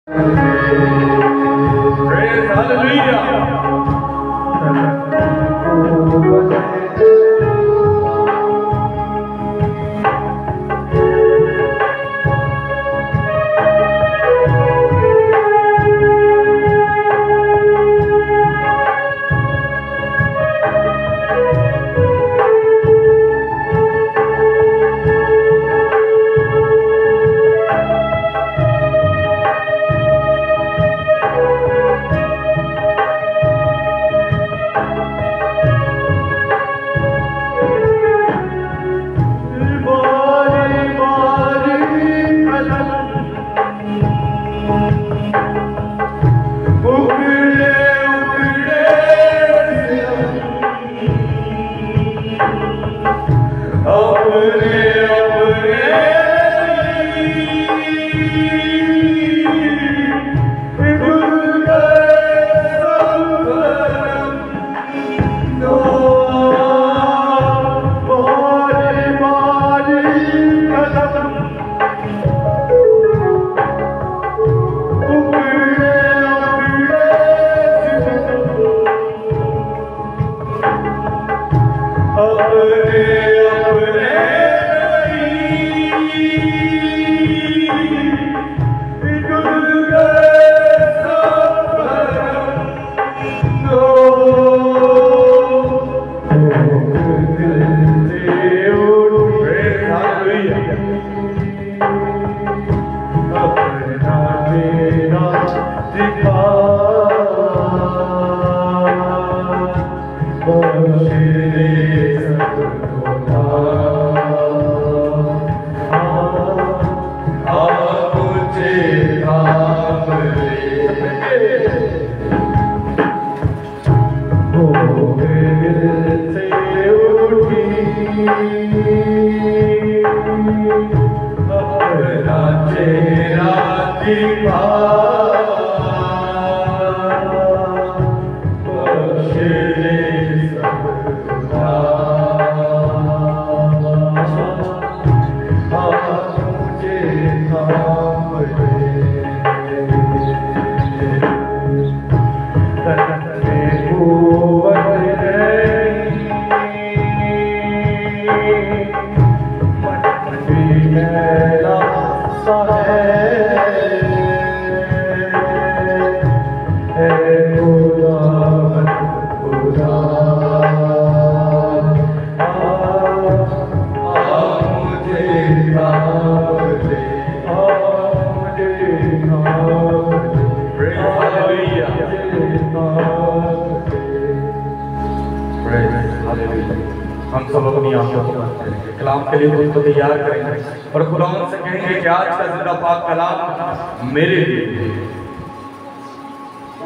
Praise hallelujah. हम सब अपनी आंखों को बंद करेंगे, कलाम के लिए खुद को तैयार करेंगे और खुदा से कहेंगे कि आज का जिंदा पाक कलाम मेरे लिए।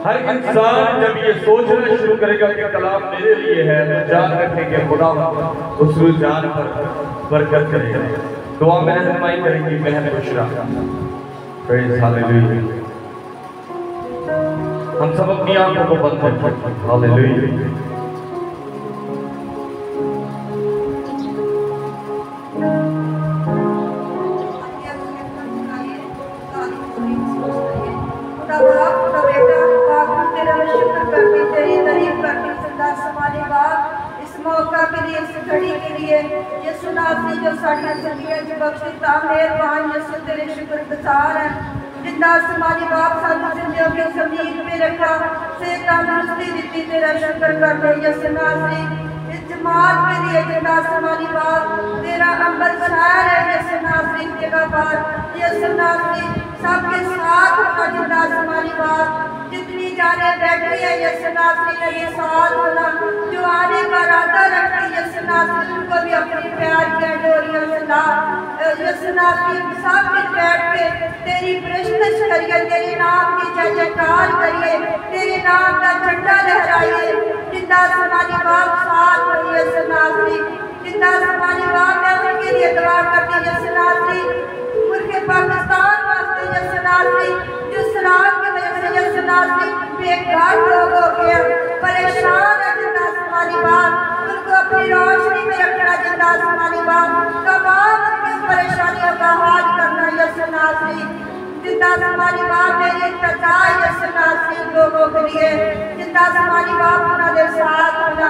हर इंसान जब ये सोचना शुरू करेगा कि कलाम मेरे लिए है तो जान रखेंगे खुदा उस जान पर बरकत करेगा। दुआ में रहनुमाई करेंगी बहन बुशरा। Praise hallelujah. हम सब अपनी आंखों को बंद करें। हालेलुया। मौका के लिए इस घड़ी के लिए यीशु नासरी जो साड़ी जिंदगी की बख्शिता मेहरबान यीशु तेरे शुक्रगुजार है। जिंदा समाजी बाप साथ जिंदगियों के ज़मीन पे रखा से तंदुरुस्ती दी तेरा शुक्र करते यीशु नासरी। इस जमात के लिए जिंदा समाजी बाप तेरा अंबर शहर है यीशु नासरी के बाप यीशु नासरी सबके साथ होना जिंदा समाजी बाप जितनी जाने बैठी है यीशु नासरी के साथ होना जो आने का इरादा रखती यीशु नासरी उनको भी अपनी प्यार की डोरियों से ला यीशु नासरी सब मिल बैठ के तेरी प्रशंसा करिए तेरे नाम की जय जयकार करिए तेरे नाम का झंडा लहराइए। जिंदा समाजी बाप साथ हो यीशु नासरी जिंदा समाजी बाप मैं उनके लिए दुआ करती यीशु नासरी उनके पाकिस्तान वास्ते यीशु नासरी जो शराब की वजह से यीशु नासरी बेघर लोग हो गए परेशान है जिंदा समाजी बाप उनको अपनी रोशनी में रखना जिंदा समाजी बाप तमाम उनकी परेशानियों का हाल करना यीशु नासरी जिंदा समानी बाप मेरी प्रजा यसु नासरी लोगों के लिए जिंदा समानी बाप उन्होंने साथ होना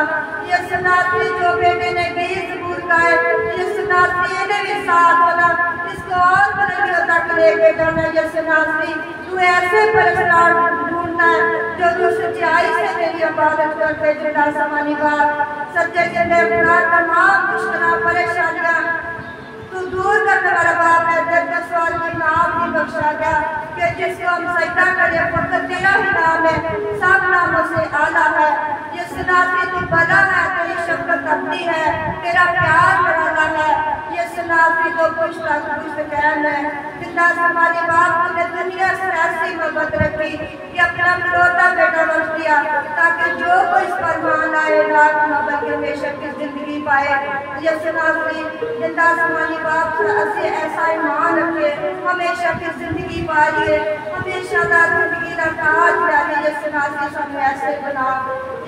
यसु नासरी जो बेटे ने गीत जबूर गाए यसु नासरी ने भी साथ होना इसको और बुलंदियों तक लेके जाना यसु नासरी तू ऐसे परस्तार ढूंढना जो तू सच्चाई से तेरी इबादत करते जिंदा समानी बाप सच्चे जिंदे अपना तमाम मुश्किलां परेशानियां तू दूर करने वाला बाप है तेरे सवाल की नाम भी बख्शा गया कि जिसको हम सजदा करें फकत तेरा ही नाम है सब नामों से आला है ये सुनाती तू बड़ा है तेरी शफकत अपनी है तेरा प्यार निराला है ये सुनाती तो कुछ तक कुछ कहन है जिंदा हमारे बाप ने दुनिया से ऐसी मोहब्बत रखी कि अपना इकलौता बेटा बख्श दिया ताकि जो कोई इस पर मान आए रात मोहब्बत के बेशक की जिंदगी पाए ये सुनाती जिंदा हमारी बाप से ऐसा ईमान रखे हमेशा की जिंदगी पाइए हमेशा का जिंदगी का ताज डाले ये सुनाती सब ऐसे बना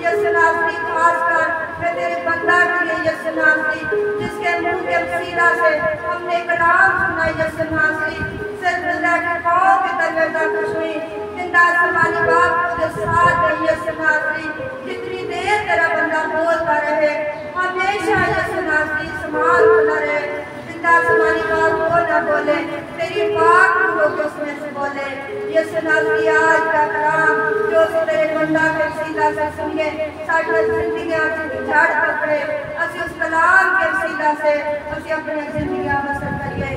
ये सुनाती खासकर मैं तेरे बंदा के लिए ये सुनाती जिसके मुंह के वसीला से हमने कलाम सुना ये सुनाती सिर्फ अल्लाह के पाँव के तलवे तक खुशी जिंदा हमारी बाप को साथ है ये सुनाती जितनी देर तेरा बंदा बोलता रहे हमेशा ये सुनाती संभाल बना रहे हमारी बात को न बोले तेरी बात लोग उसमें से बोले ये सुनाती आज का कलाम जो तेरे बंदा के वसीला से सुनिए साढ़े जिंदगियां झाड़ पकड़े असि उस कलाम के वसीला से असि अपनी जिंदगियां बसर करिए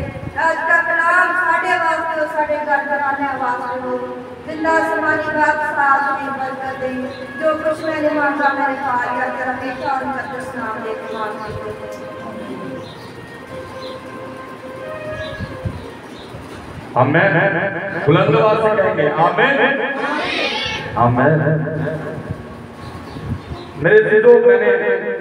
आज का कलाम साढ़े वास्ते और साढ़े घर घराने वास्ते हो जिंदा हमारी बात साथ में बरकत दे जो कुछ मैंने मांगा मैंने पा लिया तेरा मीठा और मुकद्दस नाम लेके मांगती आमेन बुलंद आवाज से कहेंगे आमेन आमेन मेरे दिलों मैंने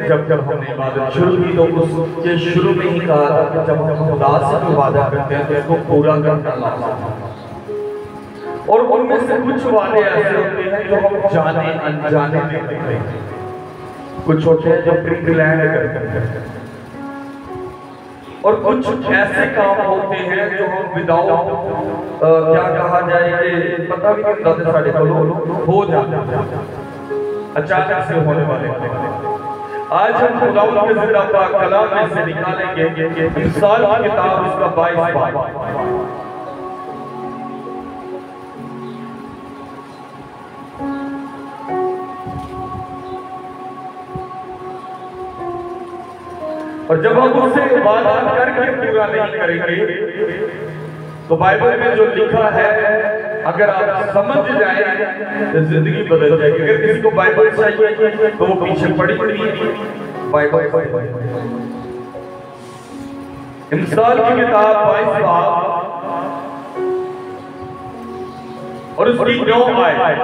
जब हमने इबादत शुरू की तो उसके शुरू में ही कहा था कि जब हम खुदा से वादा करते हैं तो उसको पूरा करना लाजमी है और उनमें से कुछ वादे ऐसे होते हैं जो हम जाने अनजाने में करते हैं कुछ होते हैं जो प्री-प्लान्ड करते हैं और कुछ ऐसे काम होते हैं जो हम विदाउट क्या कहा जाए कि पता भी नहीं चलता साढ़े को हो जाते हैं अचानक से होने वाले आज हम खुदावंद के जिंदा पाक कलाम में से निकालेंगे मिसाल की किताब इसका 22 बाब और जब हम उससे वादा करके पूरा नहीं करेंगे तो बाइबल में जो लिखा है अगर आप समझ जाए तो जिंदगी बदल जाएगी अगर किसी को बाइबल चाहिए तो वो पीछे पड़ी बाइबल मिसाल की किताब 22 बाब और उसकी 9 आयत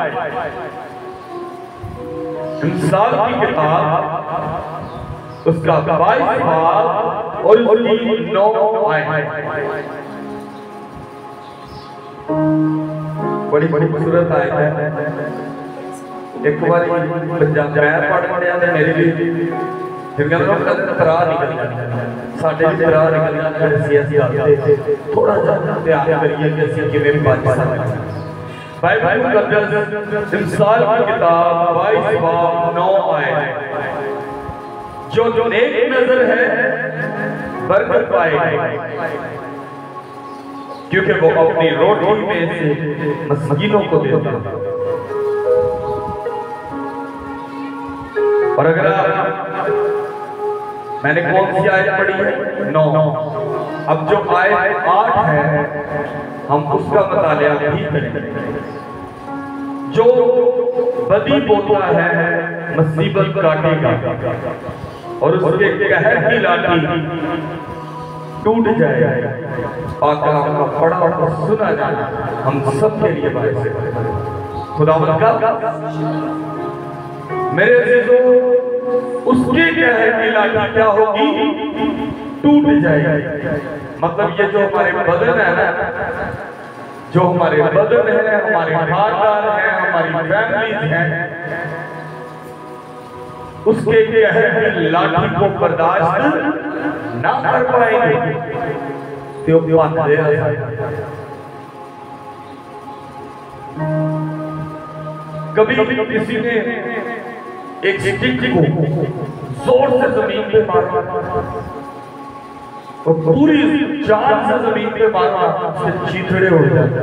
मिसाल की किताब उसका 22 बाब और उसकी 9 आयत बड़ी खूबसूरत आयत है एक बार पंजाब मैं पढ़ पढ़िया ने मेरे लिए जिनका लोग तरा निकल साडे तरा निकल थोड़ा सा ध्यान करिए कि ਅਸੀਂ ਕਿਵੇਂ ਬਚ ਸਕਦੇ बाइबल मुकद्दस मिसाल की किताब 22 बाब 9 आयत जो नेक नजर है बरकत पाएगा क्योंकि वो अपनी रोटी में से मस्कीनों को देता है और अगर मैंने कौन सी आयत पढ़ी है 9 अब जो आयत 8 है हम उसका मुतालिया भी करेंगे जो बदी बोता है मुसीबत काटेगा और उसके कहर की लाठी टूट जाए पाक कलाम का पढ़ा और सुना जाना हम सब के लिए बात है खुदावंद का मेरे अज़ीज़ों उसके कहर की लाठी क्या होगी टूट जाएगी मतलब ये जो हमारे बदन है ना जो हमारे बदन है हमारे खानदान है हमारी फैमिली है उसके कहर की लाठी को बर्दाश्त ना कर पाएंगे तो कभी किसी ने एक स्टिक को जोर से जमीन पे मारा और पूरी जान से जमीन पे मारा, चीथड़े उड़ जाते।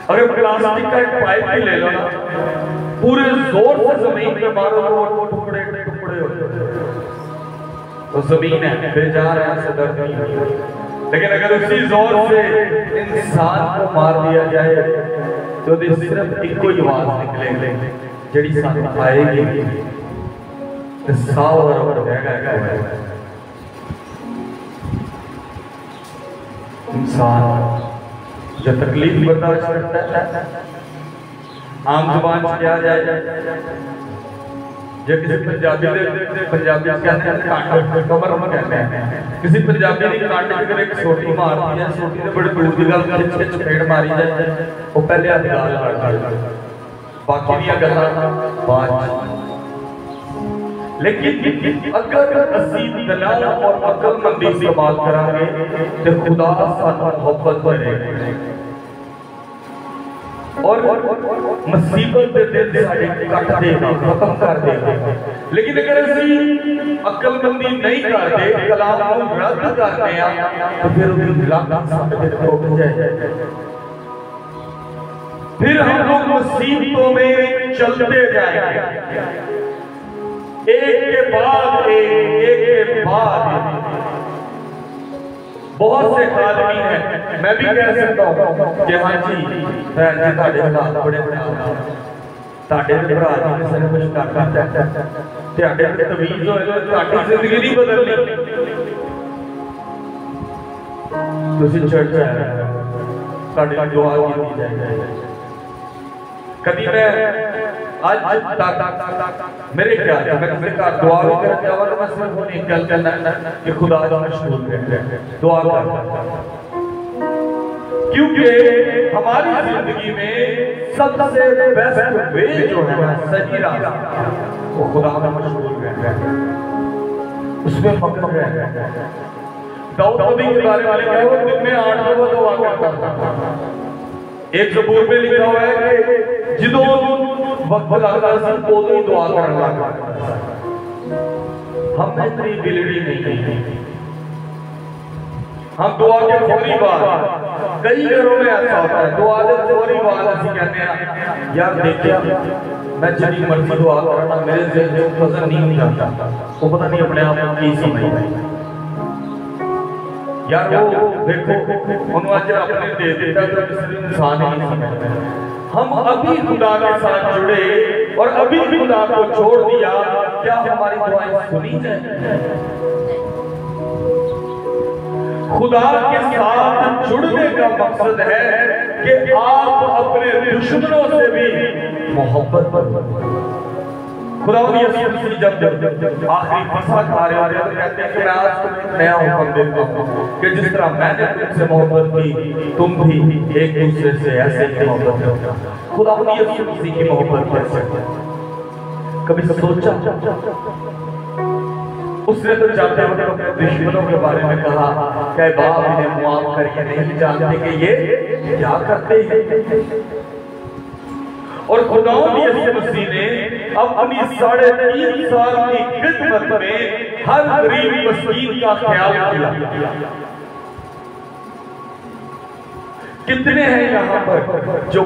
अगर प्लास्टिक का एक पाइप भी ले लो ना, पूरे जोर से जमीन पे मारो तो टुकड़े टुकड़े हो जाते। तो जमीन है, बेजार है, ऐसे दर्द नहीं होता। लेकिन अगर उसी जोर से इंसान को मार दिया जाए तो सिर्फ एक कोई आवाज निकलेगी जड़ी सामने आएगी, साव और रहेगा। इंसान जो तकलीफ बर्दाश्त करता है, आम जुबान से क्या जाए, जो किसी पंजाबी कहते हैं कमर हम कहते हैं, किसी पंजाबी ने कांटे अगर एक सोटी मारती है, सोटी ने बड़ी बड़ी गल चपेट मारी जाए, वो पहले हाथ गाल काट देता, बाकी दी गल्लां बाद। लेकिन अगर असीं दलाल और अकलमंदी इस्तेमाल करांगे तो खुदा सानू मोहब्बत करेगा और मुसीबत दे दिन साडे कट देगा, खत्म कर देगा। लेकिन अगर असीं अकलमंदी नहीं करते, कलाम को रद्द करते हैं, तो फिर उहदी लत साडे ते रुक जाए, फिर हम लोग मुसीबतों में चलते जाएंगे, एक के बाद एक के बाद। बहुत से आदमी हैं, मैं भी कह सकता हूं कि हाँ जी भैन जी ਤੁਹਾਡੇ हालात बड़े खराब हैं, ਤੁਹਾਡੇ ਤੇ ਭਰਾ जी ने सब कुछ करता है, ਤੁਹਾਡੇ ਤੇ ਤਵੀਜ਼ ਹੋਏ तो ਤੁਹਾਡੀ ਜ਼ਿੰਦਗੀ ਨਹੀਂ ਬਦਲਣੀ। ਤੁਸੀਂ ਚਰਚ ਆਏ, ਤੁਹਾਡੇ ਲਈ ਦੁਆ ਕੀਤੀ ਜਾਏਗੀ। कभी मैं आज मेरे ख्याल में मैं किसी का दुआ भी करने जाऊँ तो मैं सिर्फ एक गल करना कि खुदा का मशहूर दुआ कर, क्योंकि हमारी जिंदगी में सबसे बेस्ट वे जो है सही रास्ता वो खुदा का मशहूर है, उसमें पकड़ है। दाऊद नबी के बारे में लिखा है वो दिन में 8 दफा दुआ करता था। एक ज़बूर में लिखा हुआ है कि जिदों वक्त लगता है उदों ही दुआ करने लगा। हम इतनी बिलड़ी नहीं, हम दुआ के फौरी बाद, कई घरों में ऐसा होता है दुआ के फौरी बाद ऐसे कहते हैं यार देखिए मैं जितनी मर्जी दुआ करना मेरे दिल में पसंद नहीं आता, वो पता नहीं अपने आप को की समझ यार वो देखो उन्होंने आज अपने दे देता तो किसी इंसान ही नहीं समझता। हम अभी खुदा के साथ जुड़े और अभी खुदा को छोड़ दिया, क्या हमारी दुआएं सुनी जाए? खुदा के साथ जुड़ने का मकसद है कि आप अपने दुश्मनों से भी मोहब्बत करो। खुदा जब आखिरी फसह खा रहे होते हैं तो कहते हैं कि मैं आज तुम्हें नया हुक्म देता हूं कि जिस तरह मैंने तुमसे मोहब्बत की तुम भी एक दूसरे से ऐसे ही मोहब्बत करो। खुदा किसी की मोहब्बत कैसे? कभी सोचा? उसने तो जाते वक्त अपने दुश्मनों के बारे में कहा कि बाप इन्हें मुआफ करिए, नहीं जानते कि ये क्या करते हैं। और खुदावंद यीशु मसीह ने अपनी 3.5 साल की खिदमत में हर गरीब मस्कीन का ख्याल किया। कितने हैं यहाँ पर जो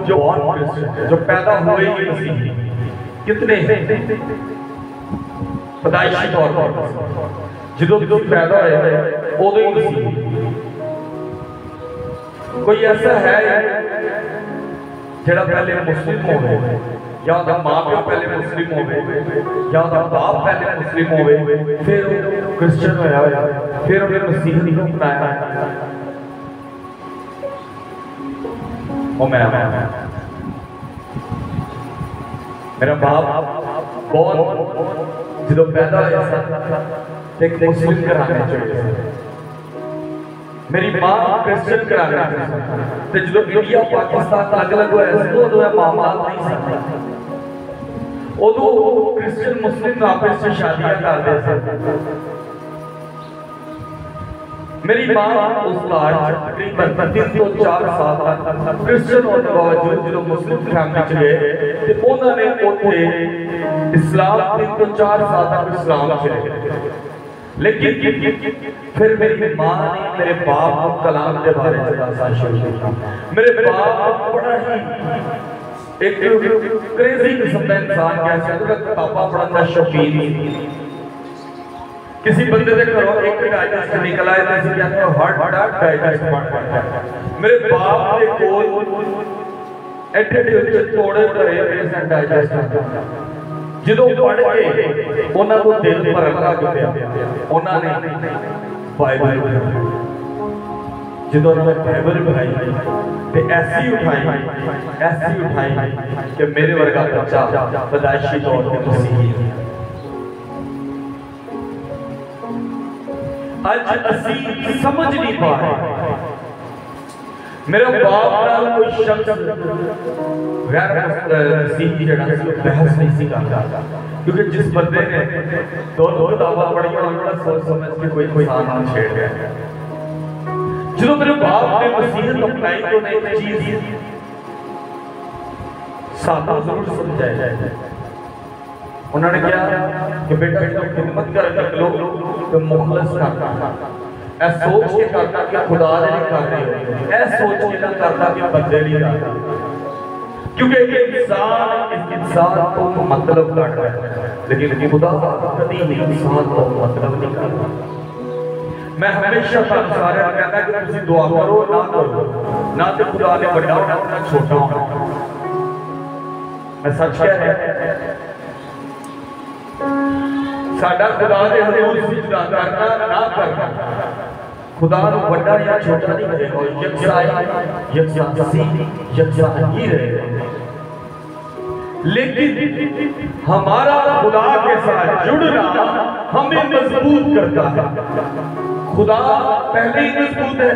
जो पैदा हुए ही मसीह? कितने हैं पैदाइशी तौर पर जो पैदा हुए उदों ही मसीह? कोई ऐसा है जेड़ा पहले मुस्लिम होवे या उदा मां प्यो पहले मुस्लिम होवे या उदा बाप पहले मुस्लिम होवे फिर क्रिश्चियन होया फिर उन्हें मसीह नहीं अपनाया? ओ मैं मेरा बाप बहुत जो पैदा होया एक मुस्लिम घराने चाहिए, मेरी मां क्रिश्चियन घराने ते जो इंडिया पाकिस्तान अलग अलग होया उदों मामला नहीं सकता, उदों क्रिश्चियन मुस्लिम आपस में शादियां करते थे। मेरी माँ उस कार तकरीबन 3 ਤੋਂ 4 साल तक क्रिश्चियन होने के बावजूद जो मुस्लिम फैमिली च गए ते उन्होंने उत्थे इस्लाम 3 ਤੋਂ 4 साल तक इस्लाम च रहे। लेकिन फिर मेरी माँ ने मेरे बाप को कलाम के बारे में बताना शुरू किया। मेरे बाप बड़ा ही एक क्रेजी किस्म का इंसान कह सकते हैं, किताबा पढ़ने का शौकीन। किसी बंदे के घरों एक डाइजेस्ट निकल आए तो इसे कहते हैं हार्ट डाइजेस्ट पढ़ता है। मेरे बाप के कोल एटे थोड़े करे पेशेंट डाइजेस्ट जो पढ़ के उन्होंने को दिल भरन लग गया। उन्होंने बाइबल जो उन्होंने बाइबल बनाई तो ऐसी उठाई कि मेरे वर्गा बच्चा पैदाइशी तौर पर मसीही। आज असी समझ नहीं पा रहे मेरे बाप नाल कोई शख्स गैर मसीही जड़ा बहस नहीं सी करता, क्योंकि जिस बंदे ने दोनों किताबां पढ़ियां उन्होंने सोच समझ के कोई इंसान छेड़ गया। जो मेरे बाप ने मसीहत अपनाई तो एक चीज सादा जरूर समझाया जाए। उन्होंने कहा कि बेटा जो खिदमत कर निकलो तो मुखलस करना, ऐ सोच के करना कि खुदा ने नहीं कर रहे, ऐ सोच के ना करना कि बंदे नहीं कर रहे। क्योंकि इंसान तो मतलब कर रहा है, लेकिन खुदा कभी भी इंसान को मतलब नहीं कर रहा। मैं हमेशा सारे कहता कि तुम दुआ करो ना करो, ना तो खुदा ने बड़ा होना ना छोटा होना। मैं सच कह रहा साडा खुदा दे हजूर सिजदा करना ना करना खुदा नु बड़ा या छोटा नहीं करेगा, यकसा ही रहेगा। लेकिन हमारा खुदा के साथ जुड़ना हमें मजबूत करता है। खुदा पहले ही मजबूत है,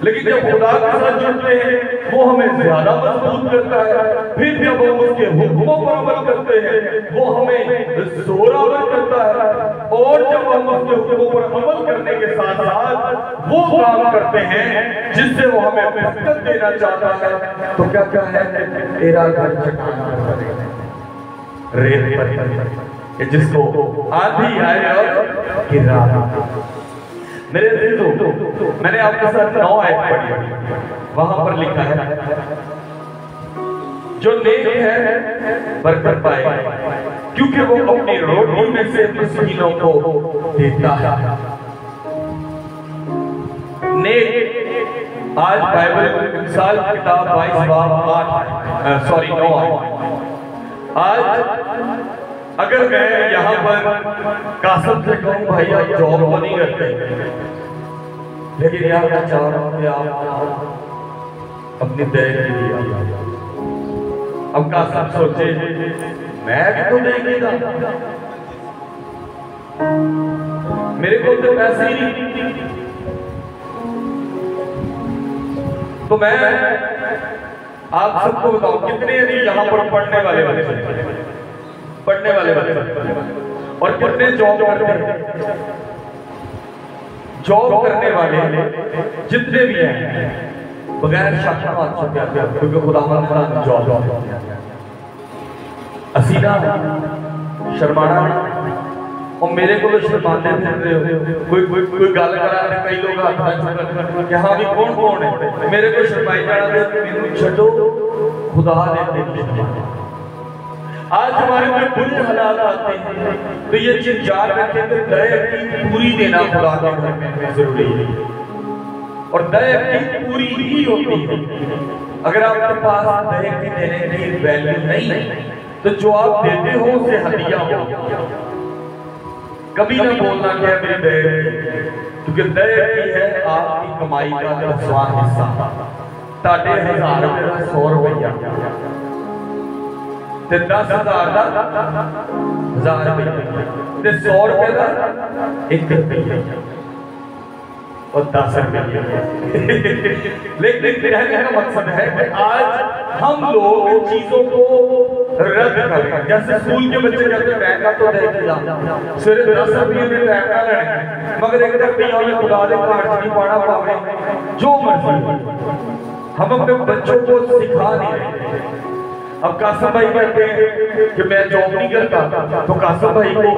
लेकिन जब खुदा के साथ जुड़ते हैं वो हमें ज्यादा मजबूत करता है। फिर जब हम उसके हुक्मों पर अमल करते हैं वो हमें जोरावर करता है। और जब हम उसके हुक्मों पर अमल करने के साथ साथ वो काम करते हैं जिससे वो हमें बरकत देना चाहता है, तो क्या क्या है तेरा घर चट्टान पर रेत पर जिसको आंधी आए और गिरा। मेरे दोस्तों मैंने आपके साथ 9 आयत पढ़ी, वहां पर लिखा है जो नेक है बरकत पाएगा क्योंकि वो अपनी रोटी में से मिस्कीनों को देता है। नेक आज बाइबल मिसाल किताब 22 बाब 9 आज अगर मैं यहाँ पर कासम से कहूँ भाई आप जॉब को नहीं करते, लेकिन यार मैं चाह रहा हूँ कि आप अपनी दया के लिए अब कासम सोचे मैं तो देंगे मेरे को तो पैसे ही नहीं, तो मैं आप सबको बताऊं कितने यहाँ पर पढ़ने वाले और कितने जॉब करने वाले जितने भी हैं बगैर शक क्योंकि खुदा जॉब असीना शर्माना और मेरे को शर्माने कोई गल करा कई लोग यहाँ भी कौन है मेरे को शर्माई जाना छो खुदा ने। आज हमारे में बुरे हालात आते हैं तो ये चीज याद रखें कि दया की पूरी देना खुदा के घर में जरूरी है और दया की पूरी ही होती है। अगर आपके पास दया की देने की वैल्यू नहीं तो जो आप देते हो उसे हदिया हो। कभी ना बोलना कि मेरी दया, क्योंकि दया की है आपकी कमाई का 10वां हिस्सा। 1000 रुपये 100 रुपया 10,000 का 1000 रुपये 100 रुपये का 1 रुपया और 10 रुपये। लेकिन कहने का मकसद है कि आज हम लोग चीजों को रद्द कर। जैसे स्कूल के बच्चे कहते हैं बैंक तो दे दिया सिर्फ 10 रुपये में बैंक ना लेने, मगर एक रुपया में खुदा दे कार्ड नहीं पाना पावे जो मर्जी। हम अपने बच्चों को सिखा नहीं रहे। अब कासिम भाई कहते हैं कि मैं जॉब नहीं करता, तो कासिम भाई को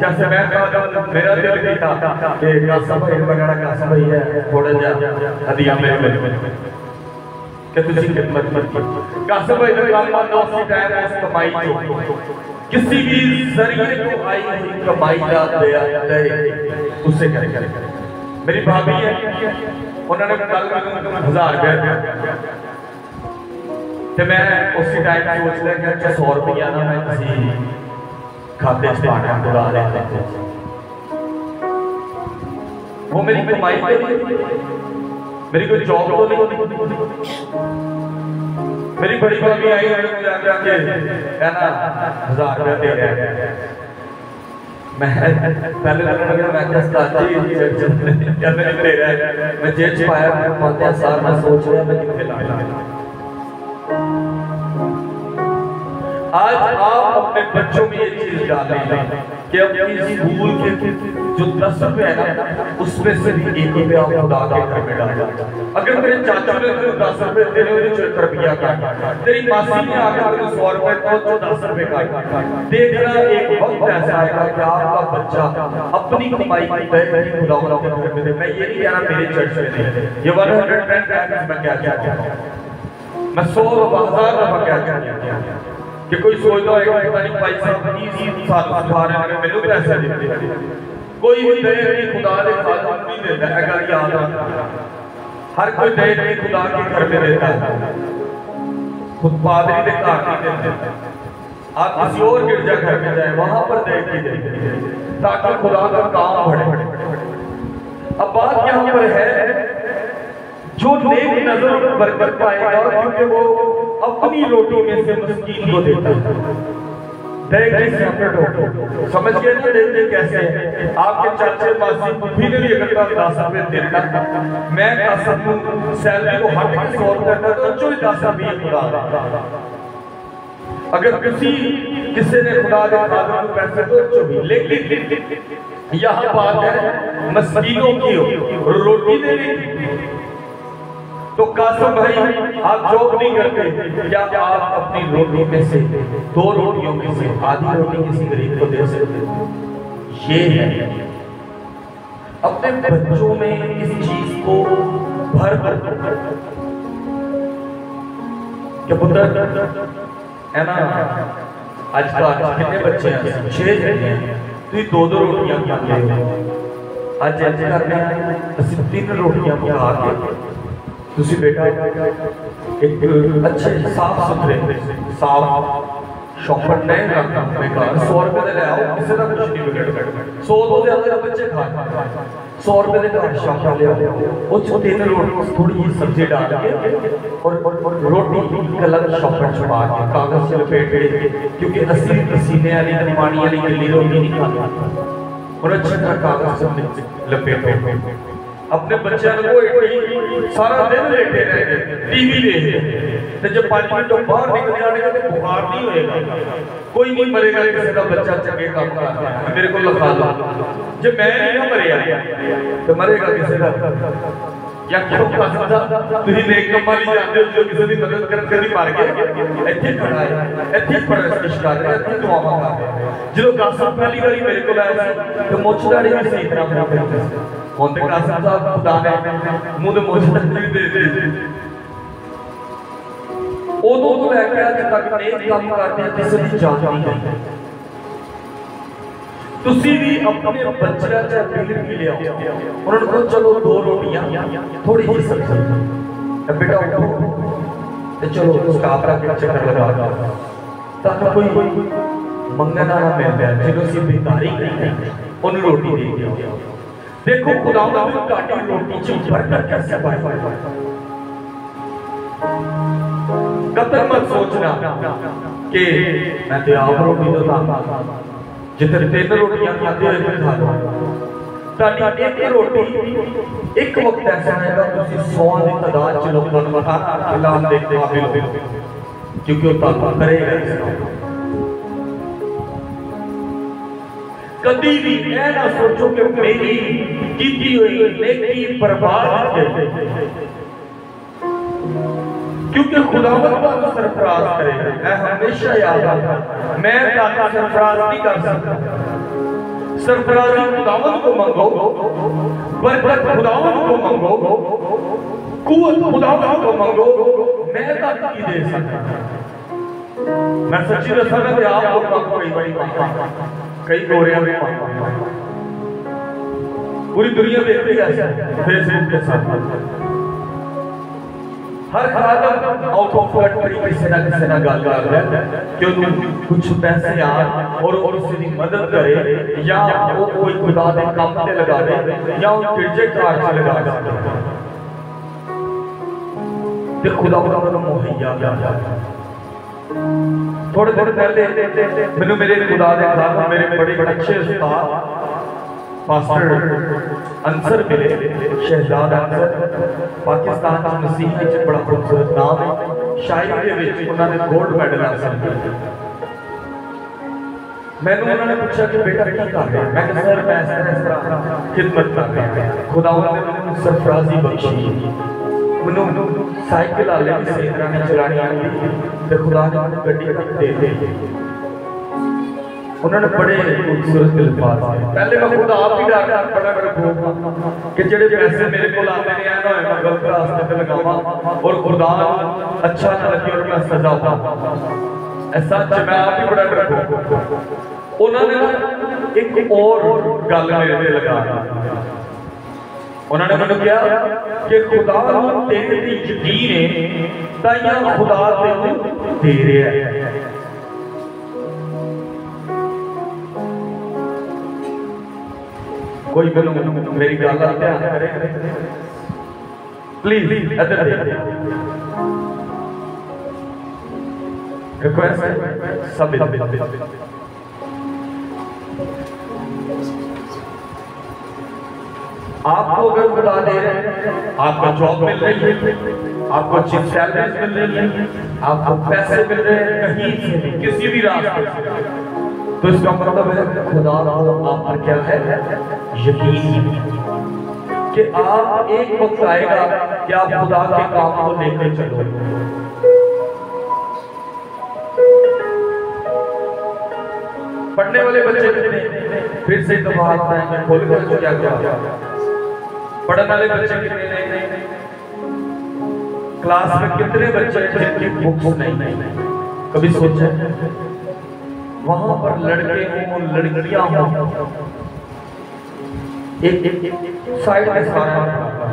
जैसे मैं कहा मेरा दिल कहता कि कासिम भाई बड़ा कासिम भाई है थोड़ा जा हदिया मेरे कि तुझी खिदमत मत कर। कासिम भाई ने कहा नो सी टाइम उस कमाई को किसी भी जरिए को आई हुई कमाई का दया दे उससे करे। मेरी भाभी है, उन्होंने कल 1000 रुपया तो मैं उसी टाइम सोच लिया कि अच्छा 100 रुपया ना मैं किसी खाते से पाना बुला लेते हैं। वो मेरी कमाई तो मेरी कोई जॉब तो नहीं। मेरी बड़ी भाभी आई जाके है ना 1000 रुपया दे रहे हैं। मैं पहले मैं जेब च पाया सार मैं सोच रहा मैं कितने लाना। आज आप अपने बच्चों में ये चीज डालें कि अपनी स्कूल के जो 10 रुपए है ना उसमें से भी 1 रुपया आप खुदा के घर में डालें। अगर मेरे चाचा ने 10 रुपए दे रहे हो 1 रुपया का, तेरी मासी ने आकर 100 रुपए तो 10 रुपए का देखना। एक वक्त ऐसा आएगा कि आपका बच्चा अपनी कमाई की खुदा के घर में दे। मैं ये नहीं कह रहा मेरे चर्च में नहीं, ये 110 टाइम्स मैं क्या कहता हूं, मैं 100,000 दफा क्या कहता कि कोई सोचता है कि पता नहीं भाई साहब 30 साल उठा रहे हैं मैंने पैसे देते, कोई भी दे नहीं खुदा के खातिर नहीं देता है। अगर याद रखना हर कोई दे नहीं खुदा के घर में देता है, खुद पादरी के घर नहीं देते। आप किसी और गिरजा घर में जाए वहां पर दे के देते ताकि खुदा का काम बढ़े। अब बात यहाँ पर है जो नेक नजर बरकत पाएगा क्योंकि वो अपनी रोटी में से मिस्कीन को देता है। समझ गए ना देते कैसे? आपके चाचे मासी भी ने भी अगर 10 रुपए देता, मैं कासिम सैलरी को हट के 100 रुपए देता तो जो 10 रुपये खुदा। अगर किसी ने खुदा दे खातिर को पैसे तो जो भी, लेकिन यहाँ बात है मिस्कीनों की रोटी देने। तो कासिम भाई आप जॉब नहीं करते, क्या आप अपनी रोटी में से 2 रोटियों में से आधी रोटी किसी गरीब को दे सकते हो? ये है अपने बच्चों में इस चीज को भर क्या पुत्र है ना। आज कितने बच्चे हैं? 6 हैं, तो ये 2-2 रोटियां खाते हो। आज करने 3 रोटियां पका के तुसी बेटा एक अच्छे साफ सुथरे साफ शॉपर नहीं रखना अपने घर 100 रुपए दे ले आओ, किसी का कुछ नहीं बिगड़। 100 तो ज्यादा बच्चे खाए 100 रुपए दे घर शॉपर ले आओ, उस 3 रोटी थोड़ी सी सब्जी डाल के और रोटी अलग शॉपर छुपा के कागज से लपेट के, क्योंकि असली पसीने वाली पानी वाली गली रोटी नहीं खाते और अच्छी तरह कागज से लपेट अपने बच्चों को सारा दिन लेटे रहे टीवी देखे, जब 5 मिनट बाहर निकल जाएगा तो बुखार नहीं होएगा। कोई नहीं मरेगा किसी का बच्चा चंगे काम कर रहा है, मेरे को लिखा लो। जब मैं नहीं ना मरेगा तो मरेगा किसी का या क्यों कासिम तुझे नेक कम वाली जानते हो जो किसी की मदद कर कभी मार गया ਇੱਥੇ खड़ा है ਇੱਥੇ परस्तिश कर रहा है ਇੱਥੇ दुआ मांग रहा है। ਜਦੋਂ ਕਾਸਿਮ पहली बारी मेरे को आया तो मुछदाड़ी भी सही तरह बना करते थे। ਹੁਣ ਤੇ ਕਾਸਿਮ ਸਾਹਿਬ खुदा ने ਮੂੰਹ ਤੇ ਮੁਛਦਾੜੀ ਦੇ ਦਿੱਤੀ। ਉਦੋਂ ਤੋਂ ਲੈ ਕੇ ਅੱਜ ਤੱਕ ਨੇਕ ਕੰਮ ਕਰਦੇ ਆ ਕਿਸੇ ਦੀ ਜਾਨ ਨਹੀਂ ਗਈ। ਤੁਸੀਂ ਵੀ ਆਪਣੇ ਬੱਚਿਆਂ ਚ ਅਪੀਲ ਕੀ ਲਿਆਓ, ਉਹਨਾਂ ਨੂੰ ਚਲੋ 2 रोटियां थोड़ी जी सब्जी बेटा उठो ते चलो स्टाफ रख के चक्कर लगा ताकि कोई मंगना ना मिल जाए जिन्हों सी भिखारी उन रोटी दे दिया। देखो खुदा ने काटी रोटी च बरकत कैसे पाई। कतई मत सोचना कि मैं ते आप रोटी दो जितने 3 रोटियां खाते हुए खा लो। ताकि एक रोटी एक वक्त ऐसा आएगा तुसी 100 की तादाद च लोगों को खाना खिलाने दे काबिल हो। क्योंकि वो ताकत करेगा। कभी भी ऐ ना सोचो कि मेरी की हुई नेकी बर्बाद है, क्योंकि खुदावंद को सरफराज करेगा। मैं हमेशा याद रखा, मैं ताकि सरफराज नहीं कर सकता। सरफराजी खुदावंद को मांगो, बरकत खुदावंद को मांगो, कुव्वत खुदावंद को मांगो, मैं ताकत की दे सकता। मैं सच्ची दसा कि आप लोगों को कई गोरियां में पूरी दुनिया देखती है फेसबुक के साथ। हर खादम आउट ऑफ कंट्री किसी ना गल कर रहा है कि कुछ पैसे आ और उसकी मदद करे, या वो कोई खुदा के काम पे लगा दे, या वो गिरजे कार से लगा दे, ते खुदा को मुहैया कर। थोड़े दिन पहले मैंने मेरे खुदा ने कहा, मेरे बड़े अच्छे उस्ताद पास्टर अंसर मिले, शहजाद अंसर, पाकिस्तान का मसीह में बड़ा खूबसूरत नाम है। शायरी के विच उन्होंने गोल्ड मेडल हासिल किया। मैंने उन्होंने पूछा कि बेटा क्या कर रहे हैं? मैं कहा सर मैं इस तरह खिदमत कर रहा हूं। खुदा ने मुझे सरफराजी बख्शी, मैंने साइकिल आले सही तरह नहीं चलानी आती, तो खुदा ने मुझे गड्डी दे दी। उन्होंने बड़े खूबसूरत अल्फाज पहले मैं खुद आप ही डर बड़ा बड़ा कि जेडे पैसे मेरे को आते हैं ना मैं गलत रास्ते पे लगावा और खुदा अच्छा ना लगे और मैं सजा पाऊं। ऐसा मैं आप ही बड़ा डर। उन्होंने एक और गल मेरे पे लगा, उन्होंने मैंने कहा कि खुदा तेरे ते यकीन है ताइयां खुदा तेनू दे रहा है। कोई मेरी गल का ध्यान करे प्लीज, इधर देखिए। रिक्वेस्ट है सब आपको अगर खुदा दे रहे हैं, आपको जॉब मिल रही है, आपको अच्छी सैलरी मिल रही है, आपको पैसे मिल रहे हैं कहीं से किसी भी रास्ते से, तो इसका मतलब है खुदा को आप पर क्या है यकीन कि आप एक वक्त आएगा कि आप खुदा के काम को लेकर चलो। पढ़ने वाले बच्चे कितने, फिर से दबा है खोल कर क्या क्या पढ़ने वाले बच्चे कितने, क्लास में कितने बच्चे जिनकी बुक्स नहीं, कभी सोचा वहां पर लड़के हों लड़कियां हों, एक साइड में सारा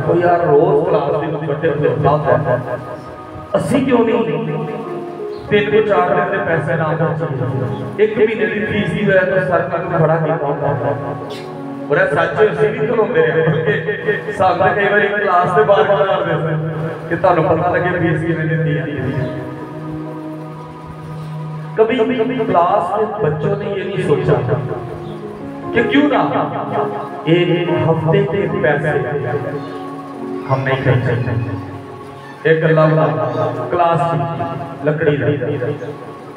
तो यार रोज क्लास में बच्चे होता है, अस्सी क्यों नहीं 3 को 4 दिन के पैसे ना चाहिए, एक महीने की फीस ही है तो सरकार ने खड़ा किया और सच उसी भी खलोंदे हैं सामने कई बार क्लास से बाहर मार देते कि ਤੁਹਾਨੂੰ पता लगे फीस कितनी देती है। कभी क्लास के बच्चों ने ये नहीं सोचा कि क्यों ना एक हफ्ते के पैसे हम नहीं खर्च सकते। एक क्लास की लकड़ी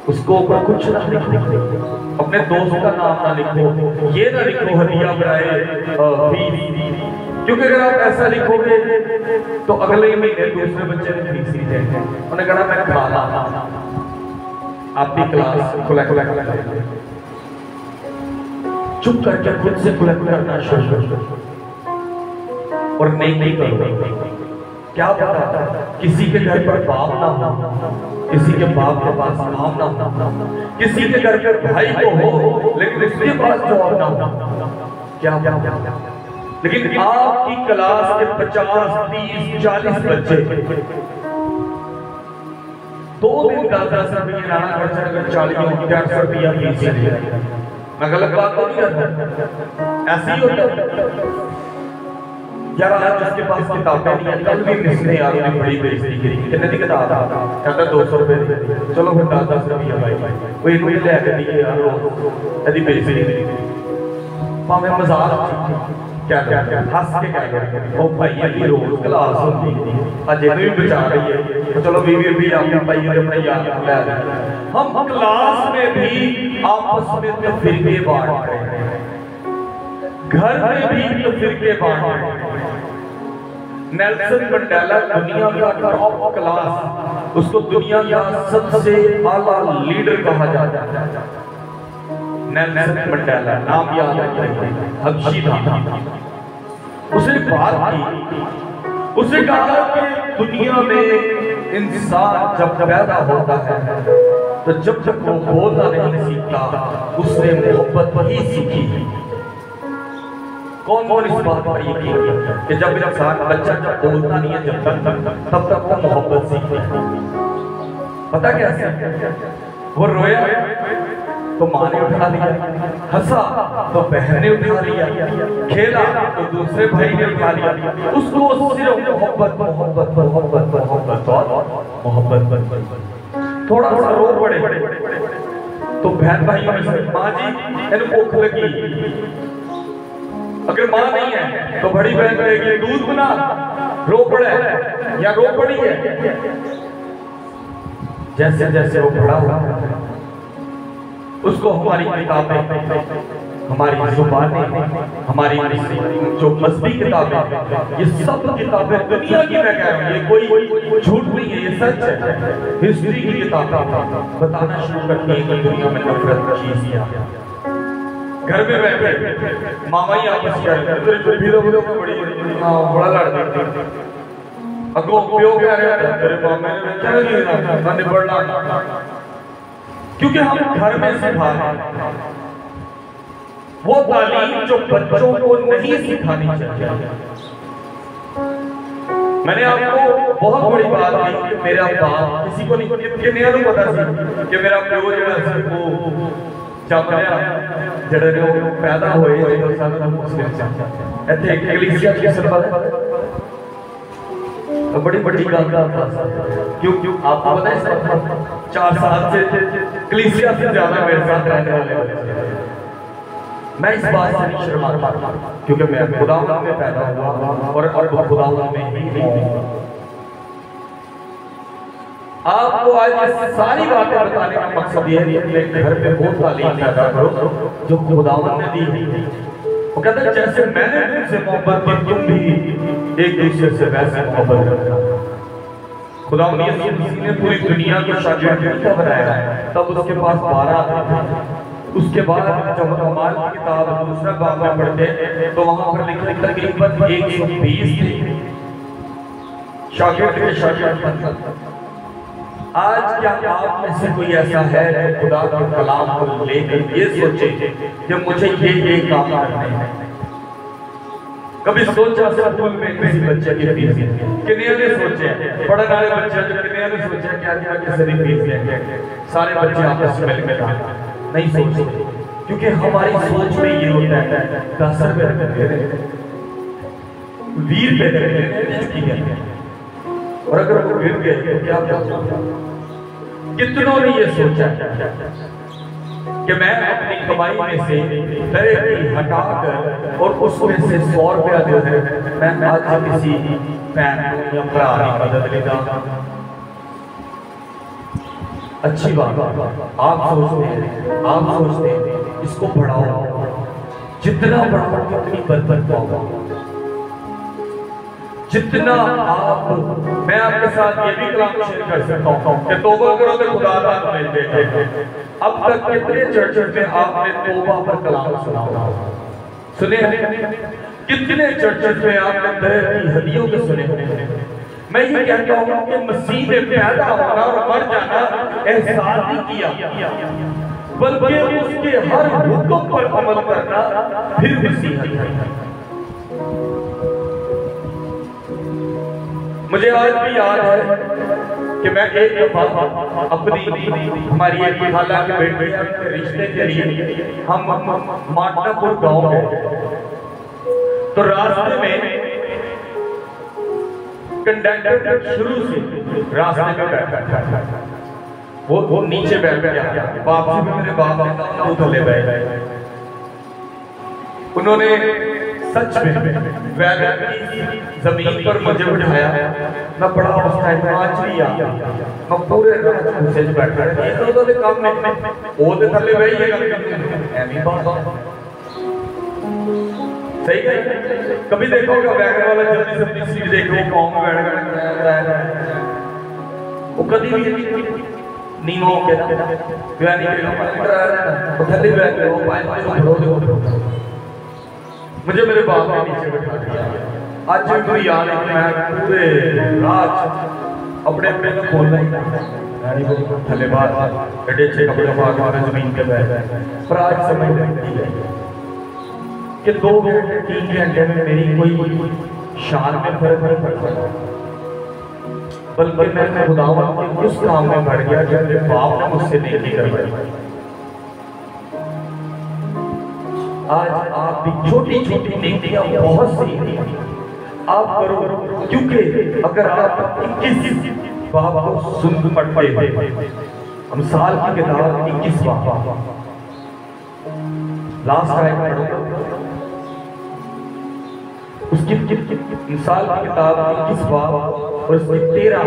उसको ऊपर कुछ ना लिखो, अपने दोस्त का नाम ना लिखो, ये ना लिखो हदिया बनाए, क्योंकि अगर आप ऐसा लिखोगे तो अगले महीने दूसरे बच्चे ने फीस नहीं देंगे, उन्हें कहना मैं खा ला आपकी क्लास चुप करके खुद से कलेक्ट करना शुरू और नहीं करो। क्या पता किसी के घर पर बाप ना हो, किसी के बाप के पास नाम ना हो, किसी के घर पर भाई तो हो लेकिन उसके पास जॉब ना हो, क्या लेकिन आपकी क्लास के 50, 30, 40 बच्चे 2 दिन का 10 रुपये लाना खर्चा अगर 40 रुपया फीस है, मैं गलत बात तो नहीं करता, ऐसे ही होता यार। आज जिसके पास किताबें नहीं है कल भी किसी ने यार ने बड़ी बेइज्जती की, कितने की किताब कहता 200 रुपए दी, चलो फिर 10 रुपया भाई कोई कोई लेके दिए यार यदि बेइज्जती भावें मजाक क्या क्या हंस के क्या ओ भाई ये रोज क्लास होती है अजे भी बचा रही है तो चलो बीवी भी आपने पाई अपना याद ले। हम क्लास में भी आपस में तो फिरके बांट रहे हैं, घर में भी तो फिरके बांट रहे हैं। नेल्सन मंडेला दुनिया का टॉप क्लास, उसको दुनिया का सबसे आला लीडर कहा जाता है। नेल्सन मंडेला नाम याद रखिए, हबशी था। उसने बात की, उसने कहा कि दुनिया में इंसान जब पैदा होता है तो जब तक वो बोलना नहीं सीखता उसने मोहब्बत ही सीखी। कौन कौन इस बात पर यकीन करता है कि जब इंसान बच्चा जब बोलता नहीं है तब तक वो मोहब्बत सीखता है? पता कैसे? वो रोया तो माँ ने उठा लिया, हंसा तो बहन ने उठा लिया, खेला तो दूसरे भाई ने उठा लिया। उसको सिर्फ मोहब्बत मोहब्बत मोहब्बत मोहब्बत और मोहब्बत। थोड़ा सा रो पड़े तो बहन भाइयों में से माँ जी इन्हें भूख लगी, अगर माँ नहीं है तो बड़ी बहन कहेगी दूध बना, रो पड़े या रो पड़ी है। जैसे जैसे वो बड़ा हुआ उसको हमारी किताबें, हमारी जुबानें, हमारी जो मजहबी किताबें, ये सब किताबें दुनिया की, मैं कह रहा हूँ ये कोई झूठ नहीं है, ये सच है, हिस्ट्री की किताबें बताना शुरू करती है कि दुनिया में नफरत की चीज क्या है। घर में बैठे मामा ही आपस में बड़ा लड़ते, अगो प्यो कह रहे हैं तेरे मामे ने क्या किया निबड़ना, क्योंकि हम घर में सिखा रहे हैं वो तालीम जो बच्चों को नहीं सिखानी चाहिए। मैंने आपको बहुत बड़ी बात की कि मेरा बाप किसी को नहीं पता सी कि मेरा प्यो जड़ा वो जमया जड़े पैदा होए तो सारा मुस्लिम से ਇੱਥੇ कलीसिया की सरबत बड़ी बड़ी गल क्यों आपको पता है 4 साल से कलीसिया से ज्यादा मेरे साथ रहने वाले। मैं इस बात से नहीं शर्माता क्योंकि मैं खुदावंद में पैदा हुआ और खुदावंद में ही हूं। आपको आज सारी बातें बताने का मकसद ये है कि अपने घर में वो तालीम पैदा करो जो खुदावंद ने दी है। वो कहते हैं जैसे मैंने तुमसे मोहब्बत की तुम भी एक दूसरे से वैसे मोहब्बत रखना। खुदावंद यीशु मसीह ने पूरी दुनिया को शागिर्द बनाया है, तब उसके पास 12 थे। उसके बाद जब हमाल की किताब दूसरा बाब में पढ़ते तो वहां पर लिखा तकरीबन 120 थे शागिर्द के शागिर्द। आज क्या आप में से कोई ऐसा है जो खुदा के कलाम को लेकर ये सोचे कि मुझे ये काम करना है? कभी सोचा स्कूल में किसी बच्चे की फीस कितने ने सोचे, पढ़ने वाले बच्चे कितने ने सोचा क्या क्या किसी की फीस है? सारे बच्चे आपस में मिलकर नहीं सोचते क्योंकि हमारी सोच में ये होता है 10 रुपए 20 रुपए और अगर वो गिर गए तो क्या होगा? कितनों ने ये सोचा कि मैं अपनी कमाई में से दहेज हटाकर और उसमें से 100 रुपया जो है मैं आज किसी बहन या भरा की मदद लेगा। अच्छी बात, आप सोचते हैं इसको बढ़ाओ, जितना बढ़ाओ उतनी बरकत पाओगे। जितना आप, मैं आपके साथ ये भी कलाम शेयर कर सकता हूँ कि तौबा करो तो खुदा ताला मिल जाएगा। अब तक कितने चर्च में आपने तौबा पर कलाम सुना होगा? सुने? कितने चर्च में आपने तरह की हदियों के सुने होंगे? मैं ये कहता हूँ कि मसीह ने पैदा होना और मर जाना एहसास नहीं किया, बल्कि उसके हर हुक्म पर अमल करना फिर मसीह है। मुझे आज भी याद है कि मैं एक दफा अपनी हमारी एक खाला के बेटे के रिश्ते के लिए हम माटनापुर गांव गए, तो रास्ते में कंडक्टर शुरू से रास्ते में बैठा था, वो नीचे बैठ गया। वापसी में मेरे बाप ने थले बैठ, उन्होंने सच में वैगन की जमीन पर मुझे बिठाया, मैं बड़ा उस टाइम आज भी आ मैं पूरे रात से बैठा ये तो दे काम में ओ दे थल्ले बही है एमी बात सही है। कभी देखोगे वैगन वाला जल्दी से अपनी सीट देखो कौन बैठ गया वो कभी भी नीमो के ना यानी कि वो थल्ले बैठ गए वो पाए पाए मुझे मेरे बाप ने नीचे बैठा दिया। आज भी कोई याद है कि मैं पूरे रात अपने अपने में बोलना ही यानी वो थले बात एडे छे कपड़े पा के जमीन पे बैठ पर आज समझ लगती है कि 2 घंटे 3 घंटे में मेरी कोई शान में फर्क नहीं पड़ता, बल्कि मैं खुदावंद के उस काम में बढ़ गया जो मेरे बाप ने मुझसे नहीं करवाई। आज आप भी छोटी छोटी नेकियां बहुत सी आप करो, क्योंकि अगर आप 21 बाब को सुन पढ़ते हैं, हम साल की किताब 21 बाब लास्ट टाइम पढ़ो उसकी मिसाल की किताब 21 बाब और उसकी 13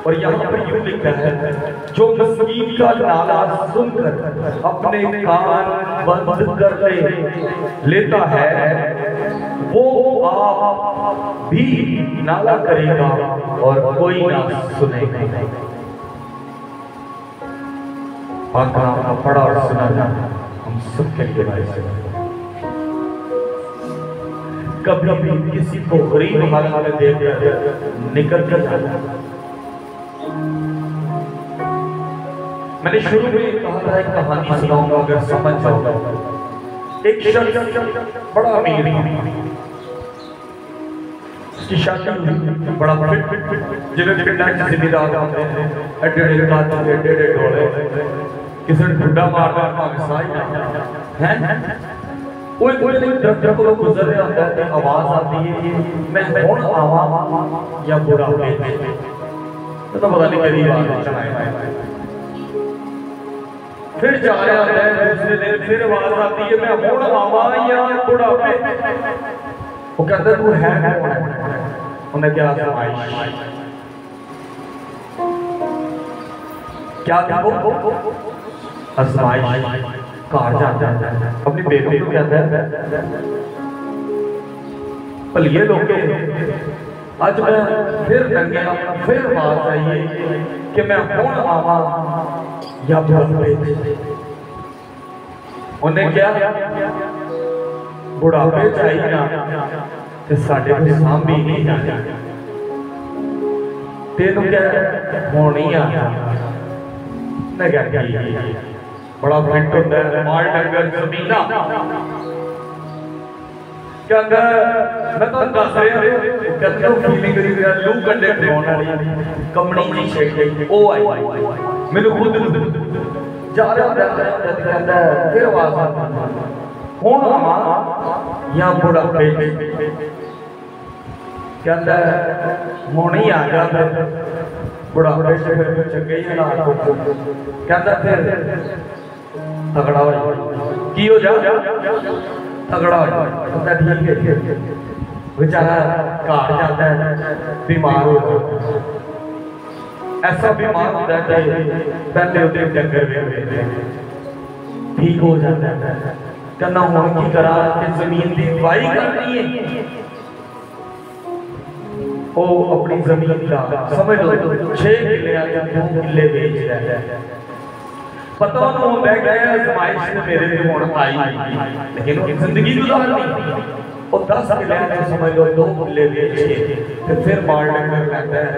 और यहाँ पर यूं लिखा है जो मस्कीन का नाला सुनकर अपने कान बंद कर लेता है वो आप भी नाला करेगा और कोई ना सुनेगा। आका पढ़ा और सुना हम सबके लिए भाई कभी भी किसी को गरीब हालत में देखकर निकल कर जाता। मैंने शुरू में कहा था एक कहानी सुनाऊंगा अगर समझ जाओ। एक शख्स बड़ा अमीर उसकी शादी बड़ा जिन्हें जिम्मेदार होते हैं एडे ढोले किसी ने ठुड्डा मारना कोई दफ्तर को गुजर रहा होता है तो आवाज आती है मैं कौन आवा या बुरा तो पता नहीं करी बात फिर जा रहा होता है दूसरे दिन फिर आवाज आती है मैं कौन आवा या बुढ़ापे वो कहता तू है उन्हें क्या क्या था वो आजमाइश कहा जाता है अपनी बेटी को कहता है भलिए लोग आज मैं फिर नंगे फिर बात चाहिए कि मैं कौन आवा या बुढ़ापे उन्हें क्या बुढ़ापे चाहिए ना ते साडे को सांभी नहीं जाने तेनू क्या होनी आ मैं क्या बड़ा फिट होता है माल डंगर जमीना कहता मैं तो दस रहा कहता फीलिंग करी लू कंडे खिलाने वाली कमनी जी शेक ओ आई मैंने खुद जा रहा कहता फिर आवाज आती हुण आवा या बुढ़ापे कहता हुण ही आ जा बुढ़ापे से फिर चंगे ही ना कहता फिर तगड़ा हो की हो जा तगड़ा हो कहता ठीक है बेचारा घर जाता है बीमार हो जाता ऐसा बीमार होता है पहले उसे डंगर ठीक हो जाता है कहना हुण की करा कि जमीन की दवाई करनी है वो अपनी जमीन का समझ लो 6 किले या 2 किले बेच रहा है पता ना होता है कि आजमाइश ने मेरे पे होड़ आई लेकिन वो जिंदगी गुजारनी और 10 किले तो समझ लो 2 किले बेच के फिर मार डंगर कहता है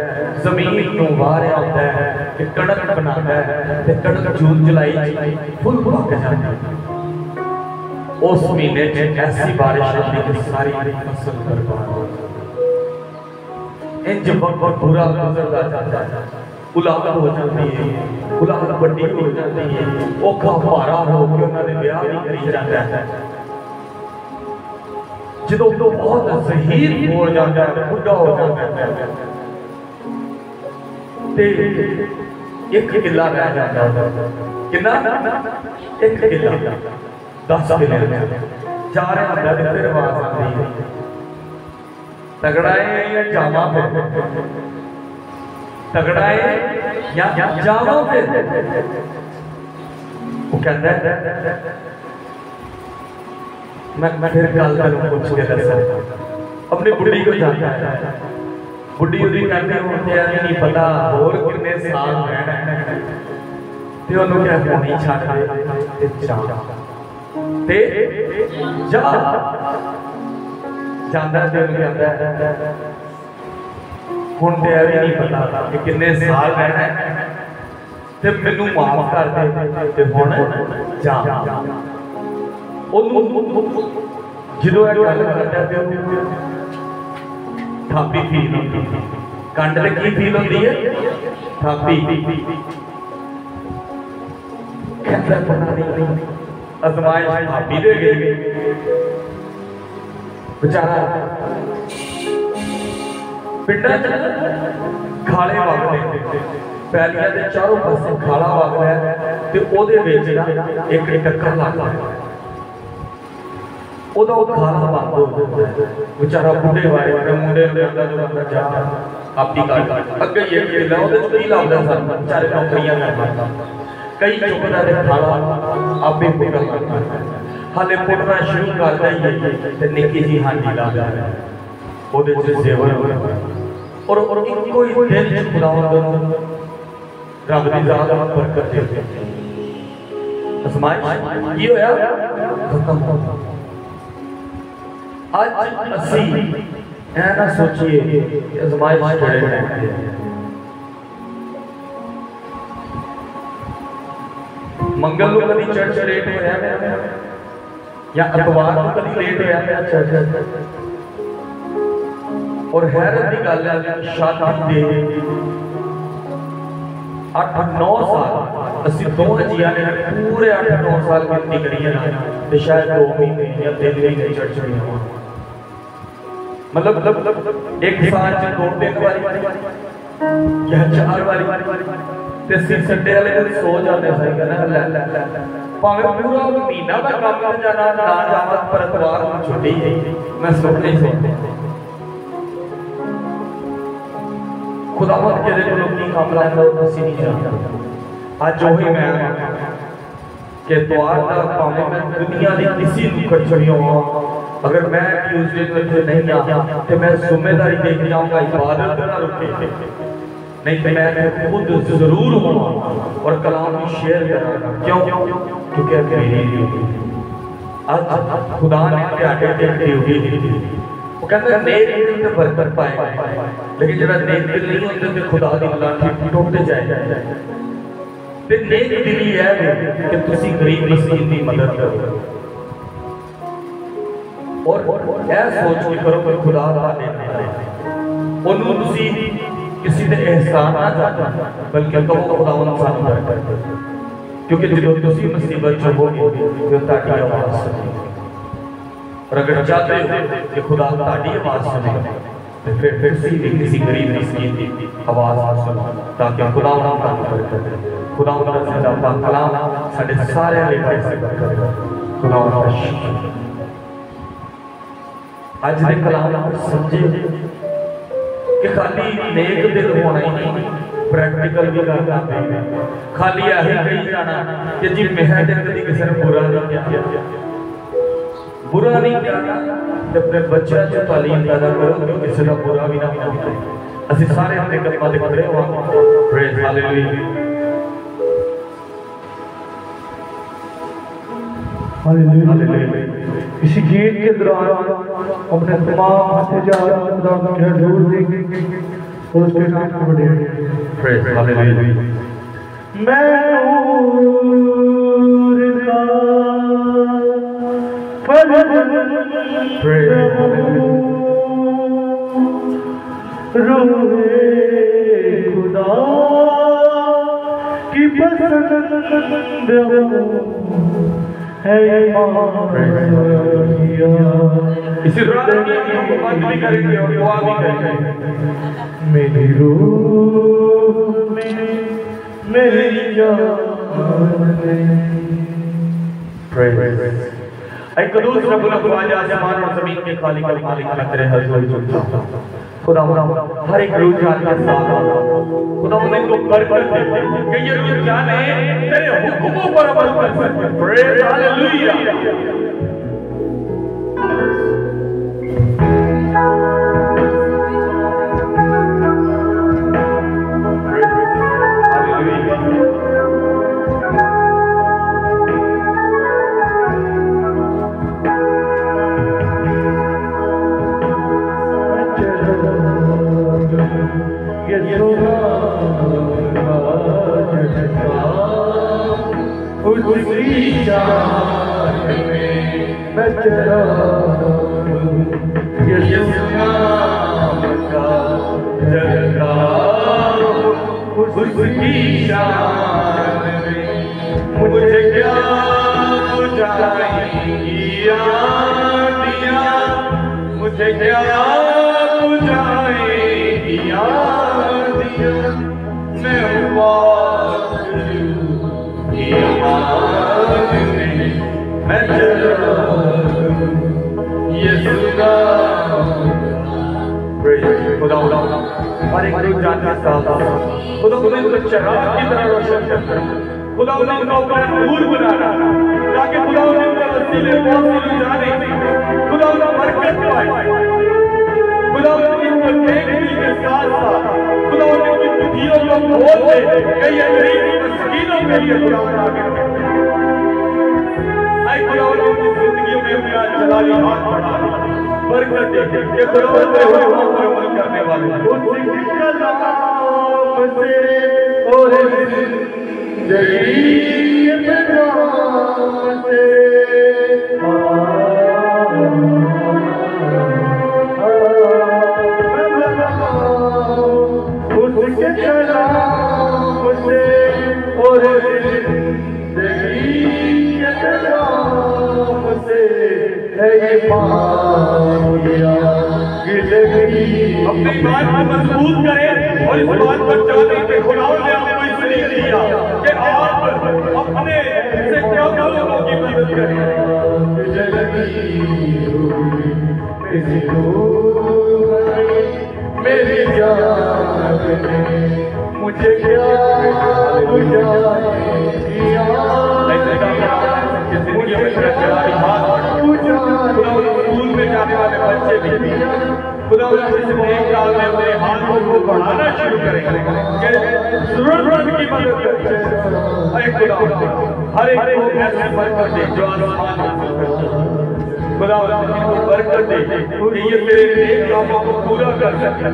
जमीन को वार आता है कि कणक बनाता है ते कणक जून जुलाई फुल पक जाता है उस महीने में ऐसी बारिश आती कि सारी फसल बर्बाद हो जाती इंज बहुत बुरा गुजरता जाता है उलाद हो जाती है उलाद बड़ी हो जाती है औखा भारा हो के उन्होंने ब्याह भी करी जाता है जो तो बहुत जहीर हो जाता है बुढ़ा हो जाता है ते एक किला रह जाता है कितना 1 किला 10 किले जा रहे होंगे तो फिर आवाज आती है तगड़ा है या जावा फिर तगड़ा है या जावा फिर वो कहता है मैं फिर गल पूछ के दसा अपनी बुढ़ी को जानता है बुढ़ी उदी कहती होते नहीं पता और कितने साल रहना है ते ओनू कहते नहीं छाड़ ते जा ते जा जानदा ते ओनू कहता है हुण ते भी नहीं पता कि कितने साल रहना है ते मैनू माफ कर दे ते हुण जा जो गल करता थापी फील कंड में की फील होती है थापी अजमाइश थापी दे गई बेचारा पिंडा खाले वगदे पैलियां दे चारों पासे खाला वगदा ते ओदे विच एक टक्कर लगदा ओदा खाला बंद हो बेचारा बुढ़े वाले मुंडे अंदर जो अंदर जा आपकी काट अगे ये किला ओदे च की लाभदा सन बेचारे नौकरियां करदा कई चुकदा दे खाला आपे पुटन करदा हाले पुटना शुरू करदा ही ते निक्की जी हांडी लादा ओदे च जेवर और कोई दिल च खुदावंद रब दी जात बरकत दे आसमान की होया खत्म हो आज असी ऐ ना सोचिए आजमाइश खड़े रहते हैं मंगल को कभी चर्च लेट होया या अतवार को कभी लेट होया चर्च और हैरत की गल है शादी दे 8-9 साल असी दोनों जिया ने पूरे 8-9 साल गिनती करी है तो शायद 2 महीने या 3 महीने चर्च में हो मतलब एक साल च 2-3 बारी या 4 बारी ते सिर संडे वाले दिन सो जाते सही कहना ले भावे पूरा महीना का काम कर जाना ना जावा पर इतवार को छुट्टी है मैं सुन नहीं सकता खुदावंद के लिए लोग की काम लाता है किसी नहीं जानता आज जो ही मैं के द्वार का भावे मैं दुनिया की किसी कचड़ियों अगर मैं ट्यूसडे को इधर नहीं आया तो मैं जिम्मेदारी देख जाऊंगा इबादत ना रुके नहीं तो मैं खुद जरूर हूँ और कलाम को शेयर करूंगा क्यों क्योंकि मेरी ड्यूटी आज खुदा ने त्यागे ते ड्यूटी दी वो कहता है नेक दिल ते बरकत पाए लेकिन जरा नेक दिल नहीं होते तो खुदा दी लाठी टूट जाए ते नेक दिल ही है कि तुसी गरीब मस्कीन की मदद करो और ऐ सोच के करो कि खुदा दा देने ओनू तुसी किसी ने एहसान ना चाहता बल्कि कहो खुदावंद सानू बरकत क्योंकि जो तुसी मुसीबत च होगे जो ताकी आवाज सुने और अगर चाहते हो कि खुदा ताकी आवाज सुने तो फिर किसी गरीब मिस्कीन की आवाज सुनो ताकि खुदावंद सानू बरकत दे खुदावंद दा जिंदा कलाम साडे सारे लेखे से बरकत दे खुदावंद दा शुक्र आज दे कलाम समझे कि खाली नेक दिल होना ही नहीं प्रैक्टिकल भी करना खाली यही कही जाना कि जी मैं कभी किसी ने बुरा नहीं किया तो अपने बच्चों को तालीम पैदा करो कि किसी का बुरा भी ना करे असि सारे अपने कदमां ते खड़े होवांगे प्रेज हालेलुया इसी गीत के दौरान अपने तमाम हथियार खुदा के हजूर देंगे और उसके नाम को बढ़ेंगे प्रेज हालेलुया मैं नूर का फल प्रेज रूहे खुदा की पसंद है इसी दौरान हम बात भी करेंगे और दुआ भी करेंगे मेरी रूह में मेरी जान ऐ कदूस रब्बुल ख्वाजा आसमान और ज़मीन के खालिक और मालिक मैं तेरे हुज़ूर झुकता हूं खुदा हर एक रुझान के साथ खुदा उन्हें को बरकत दे कि ये रुझान तेरे हुक्मों पर अमल कर सके प्रेज हालेलुया मुझे क्या मुझे क्या बुझाएगी मैं मैं ये सुना खुदा हर एक रुझान के साथ खुदा उनको चराग की तरह रोशन करता है खुदा उनको अपना नूर बनाना ताकि खुदा उनके वसीले बहुत सी जाने खुदा उनका बरकत पाए खुदा उनकी देखने के साथ साथ खुदा उनकी बुद्धियों को खोल दे कई गरीब मस्कीनों के लिए खुदा आगे आई खुदा उनकी जिंदगी में उनका जलाली हाथ बढ़ा बरकत दे कि खुदा उनके हुक्मों पर अमल करने वाले उसकी कलाम से और अपनी बात को मजबूत करें और इस बात पर जाने के खुदा ने आपको इसलिए दिया कि आप अपने से क्या लोगों की मदद करें मेरी जान मुझे क्या जिंदगी में स्कूल में जाने वाले बच्चे भी खुदा एक साल में अपने हाथों को बढ़ाना शुरू करेंगे जरूरत की मदद करें हर एक को ऐसी बरकत दे जो आसमान खुदा इनको बरकत दे कि ये तेरे नेक कामों को पूरा कर सके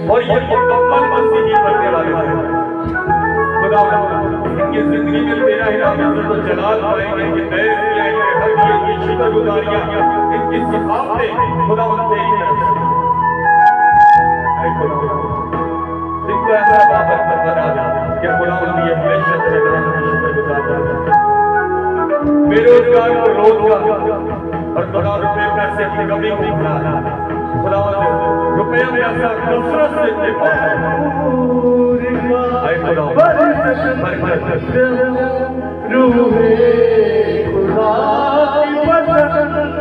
और ये मुकम्मल मसीही बनने वाले हैं खुदा इनकी जिंदगी में तेरा इनाम इज्जत और जलाल पाएंगे कि नए हर की शुक्रगुजारियां इनकी सिफारिशें खुदा तेरी तरफ से इनको ऐसा बाबत बना कि खुदा उनकी हमेशा तेरे नाम की शुक्रगुजार रहे बेरोजगार को रोजगार और खुदा रुपए पैसे की कमी को भरा खुदा रुपया में ऐसा कसरत से दे पाए खुदा बरकत रूहे खुदा की पसंद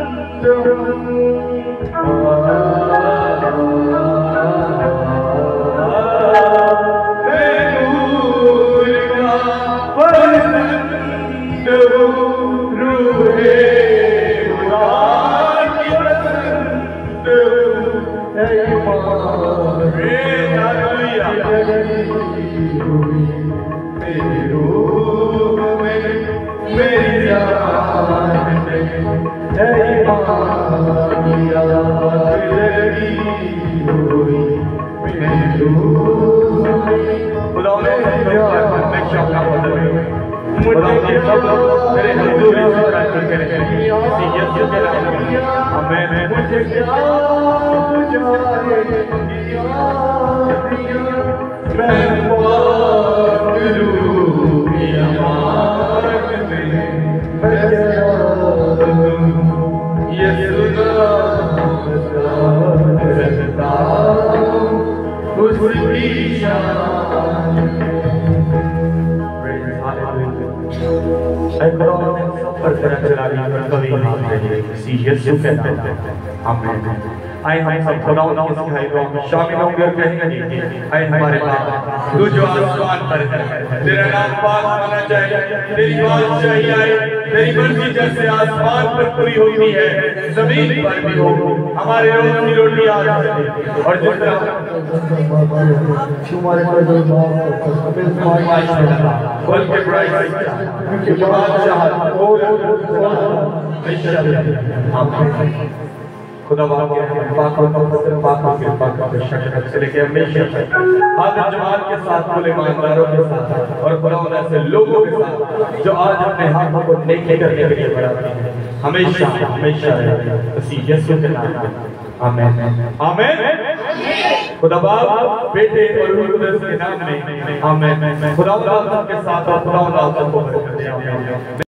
पर तरह चला दी पर कभी हाथ नहीं किसी यीशु के नाम में आमीन। आए हम सब खुदा की सिखाई को शामिल होंगे और कहेंगे आए हमारे बाप तू जो आसमान पर है तेरा नाम पाक होना चाहिए, तेरी बादशाही आए, तेरी मर्जी जैसे आसमान पर पूरी होती है जमीन पर भी हो। हमारे रोज की रोटी आज दे और जिस तरह बोल के बुराई की बादशाह खुदा जमात के साथ खुले ईमानदारों के साथ और खुदा से लोगों के साथ जो आज अपने हाथों को नेकी करने के लिए बढ़ाते हैं हमेशा हमेशा मसीह यीशु के नाम में आमीन आमीन। खुदा बाप बेटे और रूह कुदस के नाम में आमीन। खुदा के साथ और खुदा को बरकत दे आमीन।